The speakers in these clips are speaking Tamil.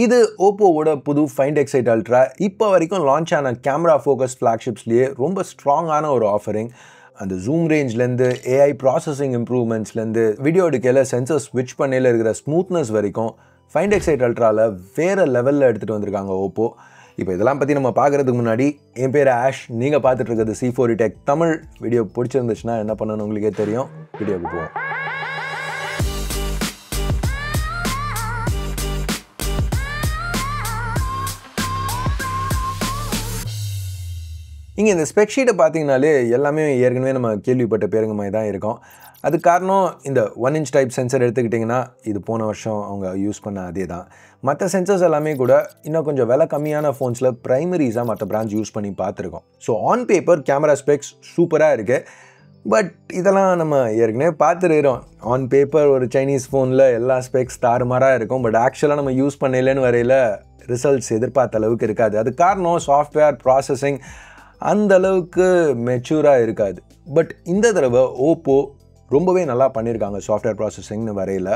இது ஓப்போவோட புது Find X8 Ultra. இப்போ வரைக்கும் லான்ச் ஆன கேமரா ஃபோக்கஸ் ஃப்ளாக்ஷிப்ஸ்லேயே ரொம்ப ஸ்ட்ராங்கான ஒரு ஆஃபரிங். அந்த ஜூம் ரேஞ்ச்லேருந்து ஏஐ ப்ராசஸிங் இம்ப்ரூவ்மெண்ட்ஸ்லேருந்து வீடியோ எடுக்கையில் சென்சர் ஸ்விட்ச் பண்ணையில் இருக்கிற ஸ்மூத்னஸ் வரைக்கும் Find X8 Ultraவில் வேறு லெவலில் எடுத்துகிட்டு வந்திருக்காங்க ஓப்போ. இப்போ இதெல்லாம் பற்றி நம்ம பார்க்குறதுக்கு முன்னாடி என் பேர் ஆஷ், நீங்கள் பார்த்துட்டு இருக்கிறது C4E Tech தமிழ். வீடியோ பிடிச்சிருந்துச்சுன்னா என்ன பண்ணணும்னு உங்களுக்கே தெரியும். வீடியோக்கு போவோம். இங்கே இந்த ஸ்பெக் ஷீட்டை பார்த்தீங்கனாலே எல்லாமே ஏற்கனவே நம்ம கேள்விப்பட்ட பேருங்க மாதிரி தான் இருக்கும். அது காரணம் இந்த 1" டைப் சென்சர் எடுத்துக்கிட்டிங்கன்னா இது போன வருஷம் அவங்க யூஸ் பண்ண அதே தான். மற்ற சென்சர்ஸ் எல்லாமே கூட இன்னும் கொஞ்சம் விலை கம்மியான ஃபோன்ஸில் ப்ரைமரிஸாக மற்ற பிராண்ட்ஸ் யூஸ் பண்ணி பார்த்துருக்கோம். So on paper camera specs சூப்பராக இருக்குது. பட் இதெல்லாம் நம்ம ஏற்கனவே பார்த்துருக்கிறோம். ஆன் பேப்பர் ஒரு சைனீஸ் ஃபோனில் எல்லா ஸ்பெக்ஸ் தாறுமாறாக இருக்கும். பட் ஆக்சுவலாக நம்ம யூஸ் பண்ணலன்னு வரையில் ரிசல்ட்ஸ் எதிர்பார்த்த அளவுக்கு இருக்காது. அது காரணம் சாஃப்ட்வேர் ப்ராசஸிங் அந்த அளவுக்கு மெச்சூராக இருக்காது. பட் இந்த தடவை ஓப்போ ரொம்பவே நல்லா பண்ணியிருக்காங்க சாஃப்ட்வேர் ப்ராசஸிங்னு வரையில்.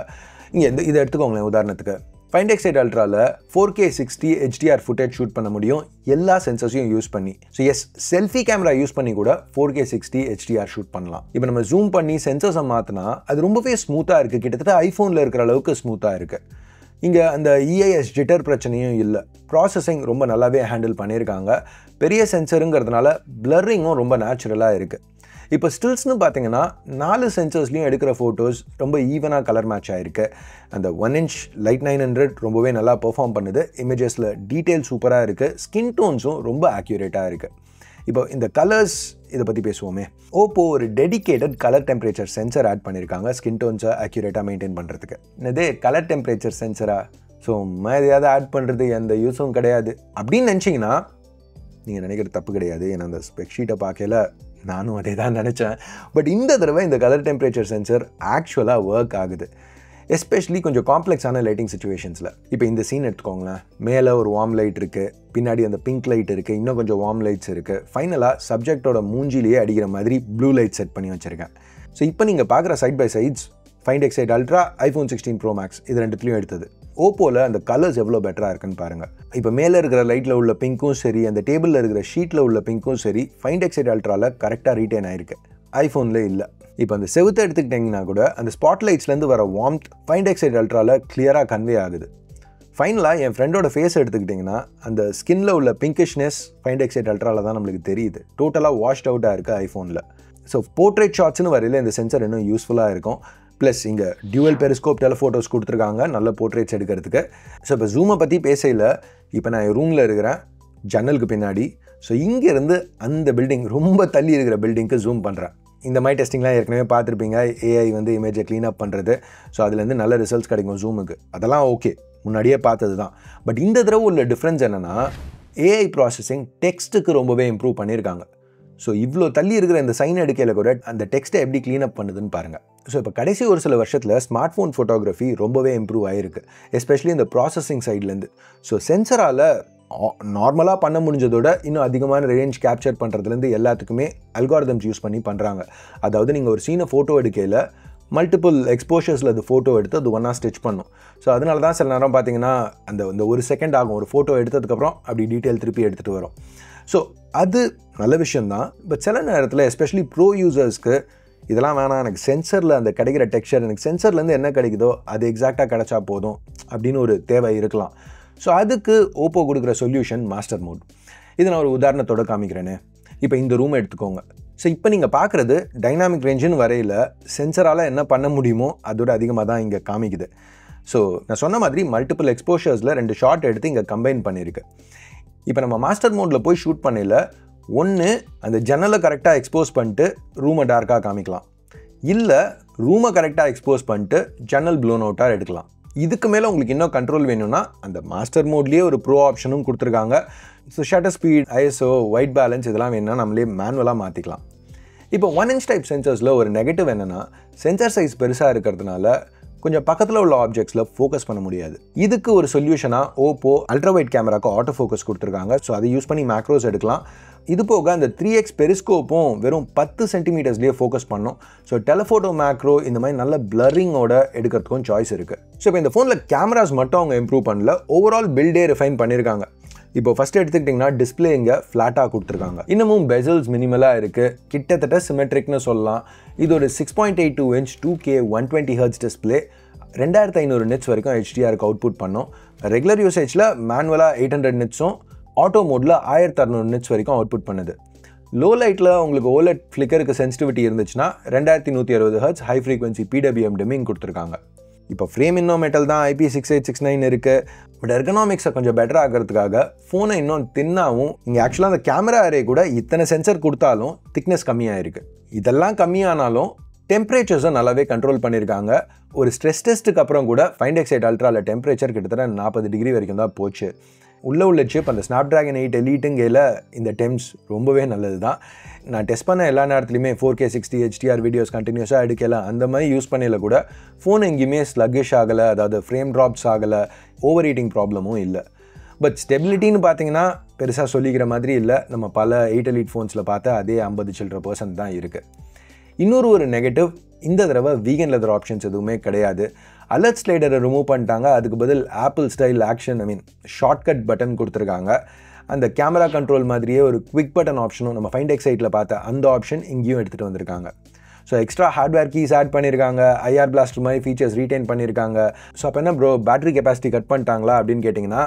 இங்கே இதை எடுத்துக்கோங்களேன். உதாரணத்துக்கு Find X8 Ultraவில் 4K 60 HDR ஃபுட்டேஜ் ஷூட் பண்ண முடியும் எல்லா சென்சர்ஸையும் யூஸ் பண்ணி. So yes, selfie camera use பண்ணி கூட 4K 60 HDR ஷூட் பண்ணலாம். இப்போ நம்ம ஜூம் பண்ணி சென்சர்ஸை மாற்றினா அது ரொம்பவே ஸ்மூத்தாக இருக்குது. கிட்டத்தட்ட ஐஃபோனில் இருக்கிற அளவுக்கு ஸ்மூத்தாக இருக்குது. இங்கே அந்த EIS ஜிட்டர் பிரச்சனையும் இல்லை. ப்ராசஸிங் ரொம்ப நல்லாவே ஹேண்டில் பண்ணியிருக்காங்க. பெரிய சென்சருங்கிறதுனால பிளரிங்கும் ரொம்ப நேச்சுரலாக இருக்குது. இப்போ ஸ்டில்ஸ்னு பார்த்தீங்கன்னா 4 சென்சர்ஸ்லையும் எடுக்கிற ஃபோட்டோஸ் ரொம்ப ஈவனாக கலர் மேட்ச் ஆகிருக்கு. அந்த 1" லைட் 900 ரொம்பவே நல்லா பெர்ஃபார்ம் பண்ணுது. இமேஜஸில் டீட்டெயில் சூப்பராக இருக்குது. ஸ்கின் டோன்ஸும் ரொம்ப ஆக்யூரேட்டாக இருக்குது. இப்போ இந்த கலர்ஸ் இதை பற்றி பேசுவோமே. ஓப்போ ஒரு dedicated colour temperature sensor add பண்ணியிருக்காங்க ஸ்கின் டோன்ஸை ஆக்யூரேட்டாக மெயின்டைன் பண்ணுறதுக்கு. இதே கலர் டெம்பரேச்சர் சென்சரா ஸோ எதையாவது ஆட் பண்ணுறது எந்த யூஸும் கிடையாது அப்படின்னு நினச்சிங்கன்னா நீங்கள் நினைக்கிறது தப்பு கிடையாது. ஏன்னா அந்த ஸ்பெக் ஷீட்டை பார்க்கல நானும் அதே தான் நினச்சேன். பட் இந்த தடவை இந்த கலர் டெம்பரேச்சர் சென்சர் ஆக்சுவலாக ஒர்க் ஆகுது. எஸ்பெஷலி கொஞ்சம் காம்ப்ளெக்ஸான லைட்டிங் சுச்சுவேஷன்ஸில். இப்போ இந்த சீன் எடுத்துக்கோங்களேன். மேலே ஒரு வார்ம் லைட் இருக்குது, பின்னாடி அந்த பிங்க் லைட் இருக்குது, இன்னும் கொஞ்சம் வார்ம் லைட்ஸ் இருக்குது. ஃபைனலாக சப்ஜெக்டோட மூஞ்சிலேயே அடிக்கிற மாதிரி ப்ளூ லைட் செட் பண்ணி வச்சுருக்கேன். ஸோ இப்போ நீங்கள் பார்க்குற side by sides Find X8 Ultra, iPhone 16 Pro Max இது ரெண்டுத்துலையும் எடுத்தது. ஓப்போவில் அந்த கலர்ஸ் எவ்வளோ பெட்டராக இருக்குன்னு பாருங்கள். இப்போ மேலே இருக்கிற லைட்டில் உள்ள பிங்க்கும் சரி, அந்த டேபிளில் இருக்கிற ஷீட்டில் உள்ள பிங்க்கும் சரி Find X8 Ultraவில் கரெக்டாக ரீட்டைன் ஆகிருக்கு. ஐஃபோனில் இல்லை. இப்போ அந்த செவுத்தை எடுத்துக்கிட்டிங்கன்னா கூட அந்த ஸ்பாட்லைட்ஸ்லேருந்து வர வார்ம்த் Find X8 Ultraவில் கிளியராக கன்வே ஆகுது. ஃபைனலாக என் ஃப்ரெண்டோட ஃபேஸ் எடுத்துக்கிட்டிங்கன்னா அந்த ஸ்கின்னில் உள்ள பிங்கிஷ்னஸ் Find X8 Ultraவில் தான் நம்மளுக்கு தெரியுது. டோட்டலாக வாஷ்ட் அவுட்டாக இருக்குது ஐஃபோனில். ஸோ போர்ட்ரேட் ஷாட்ஸ்னு வரையில் இந்த சென்சர் இன்னும் யூஸ்ஃபுல்லாக இருக்கும். ப்ளஸ் இங்கே டியூவல் பெரிஸ்கோப் டெலஃபோட்டோஸ் கொடுத்துருக்காங்க நல்ல போர்ட்ரேட்ஸ் எடுக்கிறதுக்கு. ஸோ இப்போ ஜூமை பற்றி பேசையில் இப்போ நான் ரூமில் இருக்கிறேன் ஜன்னலுக்கு பின்னாடி. ஸோ இங்கேருந்து அந்த பில்டிங் ரொம்ப தள்ளி இருக்கிற பில்டிங்க்கு ஜூம் பண்ணுறேன். இந்த மாதிரி டெஸ்டிங்லாம் ஏற்கனவே பார்த்துருப்பீங்க. ஏஐ வந்து இமேஜை க்ளீன் அப் பண்ணுறது. ஸோ அதுலேருந்து நல்ல ரிசல்ட்ஸ் கிடைக்கும் ஜூமுக்கு. அதெல்லாம் ஓகே, முன்னாடியே பார்த்தது தான். பட் இந்த தடவை உள்ள டிஃப்ரென்ஸ் என்னென்னா ஏஐ ப்ராசஸிங் டெக்ஸ்ட்டுக்கு ரொம்பவே இம்ப்ரூவ் பண்ணியிருக்காங்க. ஸோ இவ்வளோ தள்ளி இருக்கிற இந்த சைன் எடுக்கையில் கூட அந்த டெக்ஸ்ட்டை எப்படி க்ளீன் அப் பண்ணுதுன்னு பாருங்கள். ஸோ இப்போ கடைசி ஒரு சில வருஷத்தில் ஸ்மார்ட் ஃபோன் ஃபோட்டோகிராஃபி ரொம்பவே இம்ப்ரூவ் ஆகிருக்கு, எஸ்பெஷலி இந்த ப்ராசஸிங் சைட்லேருந்து. ஸோ சென்சரால் நார்மலாக பண்ண முடிஞ்சதோட இன்னும் அதிகமான ரேஞ்ச் கேப்சர் பண்ணுறதுலேருந்து எல்லாத்துக்குமே அல்காரிதம்ஸ் யூஸ் பண்ணி பண்ணுறாங்க. அதாவது நீங்கள் ஒரு சீனை ஃபோட்டோ எடுக்கையில் மல்டிபிள் எக்ஸ்போஷர்ஸில் அது ஃபோட்டோ எடுத்து அது ஒன்றா ஸ்டிச் பண்ணும். ஸோ அதனால தான் சில நேரம் பார்த்தீங்கன்னா அந்த 1 செகண்ட் ஆகும் ஒரு ஃபோட்டோ எடுத்ததுக்கப்புறம் அப்படி டீட்டெயில் திருப்பி எடுத்துகிட்டு வரும். ஸோ அது நல்ல விஷயந்தான். பட் சில நேரத்தில் எஸ்பெஷலி ப்ரோ யூசர்ஸ்க்கு இதெல்லாம் வேணாம், எனக்கு சென்சரில் அந்த கிடைக்கிற டெக்ஸ்சர், எனக்கு சென்சர்லேருந்து என்ன கிடைக்குதோ அது எக்ஸாக்டாக கிடைச்சா போதும் அப்படின்னு ஒரு தேவை இருக்கலாம். ஸோ அதுக்கு ஓப்போ கொடுக்குற சொல்யூஷன் மாஸ்டர் மோட். இது நான் ஒரு உதாரணத்தோடு காமிக்கிறேனே. இப்போ இந்த ரூமை எடுத்துக்கோங்க. ஸோ இப்போ நீங்கள் பார்க்குறது டைனாமிக் ரேஞ்சுன்னு வரையில் சென்சரால் என்ன பண்ண முடியுமோ அதோட அதிகமாக தான் இங்கே காமிக்குது. ஸோ நான் சொன்ன மாதிரி மல்டிபிள் எக்ஸ்போஷர்ஸில் 2 ஷாட் எடுத்து இங்கே கம்பைன் பண்ணியிருக்கு. இப்போ நம்ம மாஸ்டர் மோடில் போய் ஷூட் பண்ணல, ஒன்று அந்த ஜன்னலை கரெக்டாக எக்ஸ்போஸ் பண்ணிட்டு ரூமை டார்க்காக காமிக்கலாம், இல்லை ரூமை கரெக்டாக எக்ஸ்போஸ் பண்ணிட்டு ஜன்னல் ப்ளோன் அவுட்டாக எடுக்கலாம். இதுக்கு மேலே உங்களுக்கு இன்னும் கண்ட்ரோல் வேணும்னா அந்த மாஸ்டர் மோட்லேயே ஒரு ப்ரோ ஆப்ஷனும் கொடுத்துருக்காங்க. So shutter speed, ISO, white balance இதெல்லாம் வேணும்னா நம்மளே மேனுவலாக மாற்றிக்கலாம். இப்போ 1" டைப் சென்சர்ஸில் ஒரு நெகட்டிவ் என்னென்னா சென்சர் சைஸ் பெருசாக இருக்கிறதுனால கொஞ்சம் பக்கத்தில் உள்ள ஆப்ஜெக்ட்ஸில் ஃபோக்கஸ் பண்ண முடியாது. இதுக்கு ஒரு சொல்யூஷனாக ஓப்போ அல்ட்ரா வைட் கேமராக்கு ஆட்டோ ஃபோக்கஸ் கொடுத்துருக்காங்க. ஸோ அதை யூஸ் பண்ணி மேக்ரோஸ் எடுக்கலாம். இது போக அந்த 3x பெரிஸ்கோப்பும் வெறும் 10 சென்டிமீட்டர்ஸ்லேயே ஃபோக்கஸ் பண்ணோம். ஸோ டெலஃபோட்டோ மேக்ரோ இந்த மாதிரி நல்ல பிளரிங்கோட எடுக்கிறதுக்கும் சாய்ஸ் இருக்குது. ஸோ இப்போ இந்த ஃபோனில் கேமராஸ் மட்டும் அவங்க இம்ப்ரூவ் பண்ணல, ஓவரால் பில்டே ரிஃபைன் பண்ணியிருக்காங்க. இப்போ ஃபஸ்ட் எடுத்துக்கிட்டிங்கன்னா டிஸ்பிளே இங்கே ஃப்ளாட்டாக கொடுத்துருக்காங்க. இன்னமும் பெசல்ஸ் மினிமலாக இருக்குது, கிட்டத்தட்ட சிமெட்ரிக்னு சொல்லலாம். இது ஒரு 6.82 inch 2K 120 Hz display, 2500 nits வரைக்கும் HDRக்கு அவுட்புட் பண்ணோம். ரெகுலர் யூசேஜில் மேனுவலாக 800 nitsம், ஆட்டோ மோடில் 1600 nits வரைக்கும் அவுட்புட் பண்ணுது. லோ லைட்டில் உங்களுக்கு OLED ஃப்ளிக்கருக்கு சென்சிட்டிவிட்டி இருந்துச்சுன்னா 2160 Hz high frequency PWM dimming கொடுத்துருக்காங்க. இப்போ ஃப்ரேம் இன்னும் மெட்டல் தான், IP6869 இருக்குது. பட் எர்கனாமிக்ஸை கொஞ்சம் பெட்டர் ஆகிறதுக்காக ஃபோனை இன்னும் தின்னாகவும், இங்கே ஆக்சுவலாக அந்த கேமரா அரே கூட இத்தனை சென்சர் கொடுத்தாலும் திக்னஸ் கம்மியாக இருக்குது. இதெல்லாம் கம்மியானாலும் டெம்பரேச்சர்ஸை நல்லாவே கண்ட்ரோல் பண்ணியிருக்காங்க. ஒரு ஸ்ட்ரெஸ் டெஸ்ட்டுக்கு அப்புறம் கூட Find X8 Ultraவில் டெம்பரேச்சர் கிட்டத்தட்ட 40 டிகிரி வரைக்கும் தான் போச்சு. உள்ள சிப் அந்த Snapdragon 8 Eliteங்கையில் இந்த டெம்ஸ் ரொம்பவே நல்லது தான். நான் டெஸ்ட் பண்ண எல்லா நேரத்துலையுமே 4K 60 HDR வீடியோஸ் கண்டினியூஸாக எடுக்கலாம். அந்த மாதிரி யூஸ் பண்ணல கூட ஃபோன் எங்கேயுமே ஸ்லக்கிஷ் ஆகலை, அதாவது ஃப்ரேம் ட்ராப்ஸ் ஆகலை, ஓவர் ஹீட்டிங் ப்ராப்ளமும் இல்லை. பட் ஸ்டெபிலிட்டின்னு பார்த்தீங்கன்னா பெருசாக சொல்லிக்கிற மாதிரி இல்லை. நம்ம பல 8 Elite ஃபோன்ஸில் பார்த்தா அதே 50% தான் இருக்குது. இன்னொரு நெகட்டிவ், இந்த தடவை வீகன் லெதர் ஆப்ஷன்ஸ் எதுவுமே கிடையாது. அலர்ட் ஸ்லைடரை ரிமூவ் பண்ணிட்டாங்க, அதுக்கு பதில் apple style action shortcut button கொடுத்துருக்காங்க. அந்த கேமரா கண்ட்ரோல் மாதிரியே ஒரு குவிக் பட்டன் ஆப்ஷனும் நம்ம Find X8ல பார்த்த அந்த ஆப்ஷன் இங்கேயும் எடுத்துகிட்டு வந்திருக்காங்க. So extra hardware keys add பண்ணியிருக்காங்க, IR பிளாஸ்டர் மாதிரி ஃபீச்சர்ஸ் ரீட்டைன் பண்ணியிருக்காங்க. ஸோ அப்போ என்ன ப்ரோ, பேட்டரி கெப்பாசிட்டி கட் பண்ணிட்டாங்களா அப்படின்னு கேட்டிங்கன்னா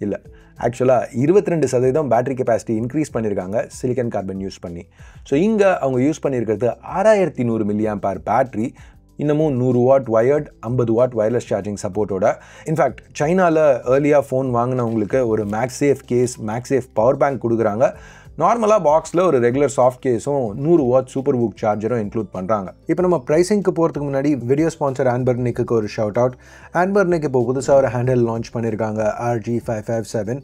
இல்லை. ஆக்சுவலாக 22% பேட்டரி கெப்பாசிட்டி இன்க்ரீஸ் பண்ணியிருக்காங்க சிலிக்கன் கார்பன் யூஸ் பண்ணி. ஸோ இங்கே அவங்க யூஸ் பண்ணியிருக்கிறது 6100 mAh பேட்ரி, இன்னமும் 100 watt wired, 50 watt wireless charging சப்போர்ட்டோட. இன்ஃபேக்ட் சைனாவில் ஏர்லியாக ஃபோன் வாங்கினவங்களுக்கு ஒரு MagSafe case, MagSafe power bank கொடுக்குறாங்க. நார்மலாக பாக்ஸில் ஒரு ரெகுலர் சாஃப்ட் கேஸும் 100 வாட் சூப்பர் வூக் சார்ஜரும் இன்க்ளூட் பண்ணுறாங்க. இப்போ நம்ம ப்ரைஸிங்க்கு போகிறதுக்கு முன்னாடி வீடியோ ஸ்பான்சர் ஆன்பர்னிக்கு ஒரு ஷவுட் அவுட். ஆன்பர்னிக் இப்போ புதுசாக ஒரு ஹேண்டில் லான்ச் பண்ணியிருக்காங்க, RG557.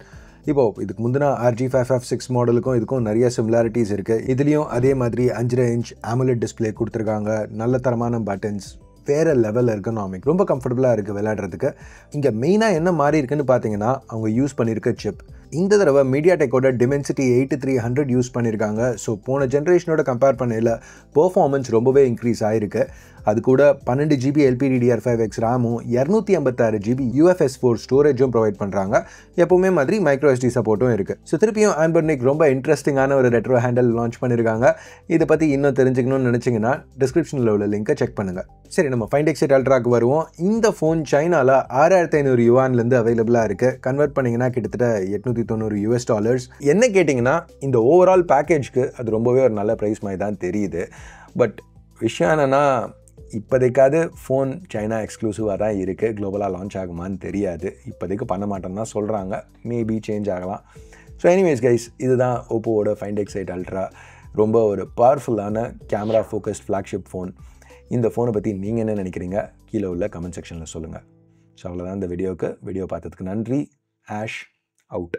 இப்போது இதுக்கு முந்தின RG556 மாடலுக்கும் இதுக்கும் நிறைய சிமிலாரிட்டிஸ் இருக்குது. இதுலேயும் அதே மாதிரி 5.5 inch AMOLED டிஸ்பிளே கொடுத்துருக்காங்க, நல்ல தரமான பட்டன்ஸ், வேறு லெவல் எர்கனாமிக், ரொம்ப கம்ஃபர்டபுளாக இருக்குது விளையாடுறதுக்கு. இங்கே மெயினாக என்ன மாறி இருக்குன்னு பார்த்தீங்கன்னா அவங்க யூஸ் பண்ணியிருக்க சிப். இந்த தடவை மீடியாடெக்கோட Dimensity 8300 யூஸ் பண்ணியிருக்காங்க. ஸோ போன ஜென்ரேஷனோட கம்பேர் பண்ணல பெர்ஃபார்மன்ஸ் ரொம்பவே இன்க்ரீஸ் ஆகிருக்கு. அது கூட 12 GB LPDDR5X ரேமும் 256 GB UFS 4 ஸ்டோரேஜும் ப்ரொவைட் பண்ணுறாங்க. எப்போவுமே மாதிரி மைக்ரோ SD சப்போர்ட்டும் இருக்குது. ஸோ திருப்பியும் ஆன்பர்னிக் ரொம்ப இன்ட்ரெஸ்டிங்கான ஒரு ரெட்ரோ ஹேண்டில் லான்ச் பண்ணியிருக்காங்க. இதை பற்றி இன்னும் தெரிஞ்சுக்கணும்னு நினச்சிங்கன்னா டிஸ்கிரிப்ஷனில் உள்ள லிங்கை செக் பண்ணுங்கள். சரி, நம்ம Find X8 Ultraக்கு வருவோம். இந்த ஃபோன் சைனாவில் 6500 யுவான்லேருந்து அவைலபிளாக இருக்குது. கன்வெர்ட் பண்ணிங்கன்னா கிட்டத்தட்ட $890. என்ன கேட்டிங்கன்னா இந்த ஓவரால் பேக்கேஜ்க்கு அது ரொம்பவே ஒரு நல்ல ப்ரைஸ் மாதிரி தான் தெரியுது. பட் விஷயம் என்னென்னா, இப்போதைக்காவது ஃபோன் சைனா எக்ஸ்க்ளூசிவாக தான் இருக்குது, குளோபலாக லான்ச் ஆகுமான்னு தெரியாது. இப்போதைக்கு பண்ண மாட்டேன்னு தான் சொல்கிறாங்க, மேபி சேஞ்ச் ஆகலாம். ஸோ எனிவேஸ் கைஸ், இதுதான் ஓப்போவோட Find X8 Ultra. ரொம்ப ஒரு பவர்ஃபுல்லான கேமரா ஃபோக்கஸ்ட் ஃப்ளாக்ஷிப் ஃபோன். இந்த ஃபோனை பற்றி நீங்கள் என்ன நினைக்கிறீங்க கீழே உள்ள கமெண்ட் செக்ஷனில் சொல்லுங்கள். ஸோ அவ்வளோதான் இந்த வீடியோ பார்த்ததுக்கு நன்றி. Ash out.